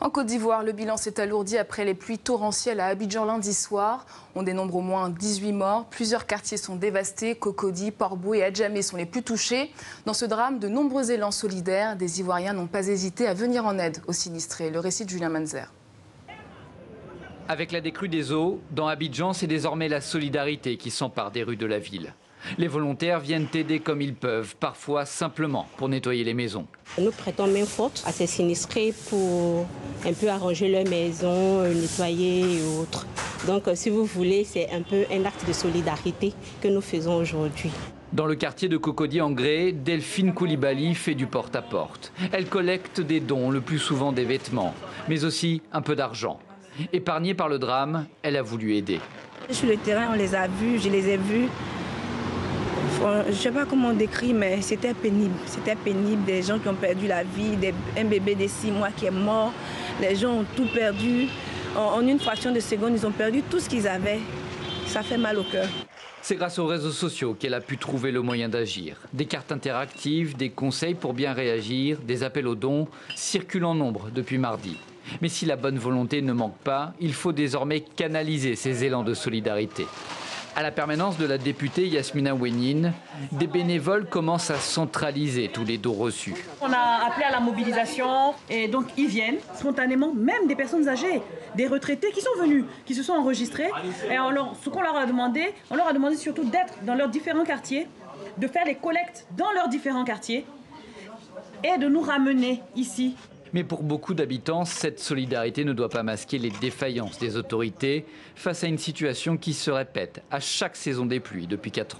En Côte d'Ivoire, le bilan s'est alourdi après les pluies torrentielles à Abidjan lundi soir. On dénombre au moins 18 morts. Plusieurs quartiers sont dévastés. Cocody, Port-Bouët et Adjamé sont les plus touchés. Dans ce drame, de nombreux élans solidaires des Ivoiriens n'ont pas hésité à venir en aide aux sinistrés. Le récit de Julien Manzer. Avec la décrue des eaux, dans Abidjan, c'est désormais la solidarité qui s'empare des rues de la ville. Les volontaires viennent aider comme ils peuvent, parfois simplement pour nettoyer les maisons. Nous prêtons main forte à ces sinistrés pour un peu arranger leurs maisons, nettoyer et autres. Donc si vous voulez, c'est un peu un acte de solidarité que nous faisons aujourd'hui. Dans le quartier de Cocody en Gré, Delphine Koulibaly fait du porte-à-porte. Elle collecte des dons, le plus souvent des vêtements, mais aussi un peu d'argent. Épargnée par le drame, elle a voulu aider. Sur le terrain, on les a vus, je les ai vus. Je ne sais pas comment on décrit, mais c'était pénible. C'était pénible, des gens qui ont perdu la vie, un bébé de 6 mois qui est mort. Les gens ont tout perdu. En une fraction de seconde, ils ont perdu tout ce qu'ils avaient. Ça fait mal au cœur. C'est grâce aux réseaux sociaux qu'elle a pu trouver le moyen d'agir. Des cartes interactives, des conseils pour bien réagir, des appels aux dons circulent en nombre depuis mardi. Mais si la bonne volonté ne manque pas, il faut désormais canaliser ces élans de solidarité. À la permanence de la députée Yasmina Ouenine, des bénévoles commencent à centraliser tous les dons reçus. On a appelé à la mobilisation et donc ils viennent spontanément, même des personnes âgées, des retraités qui sont venus, qui se sont enregistrés. Et ce qu'on leur a demandé, on leur a demandé surtout d'être dans leurs différents quartiers, de faire les collectes dans leurs différents quartiers et de nous ramener ici. Mais pour beaucoup d'habitants, cette solidarité ne doit pas masquer les défaillances des autorités face à une situation qui se répète à chaque saison des pluies depuis 4 ans.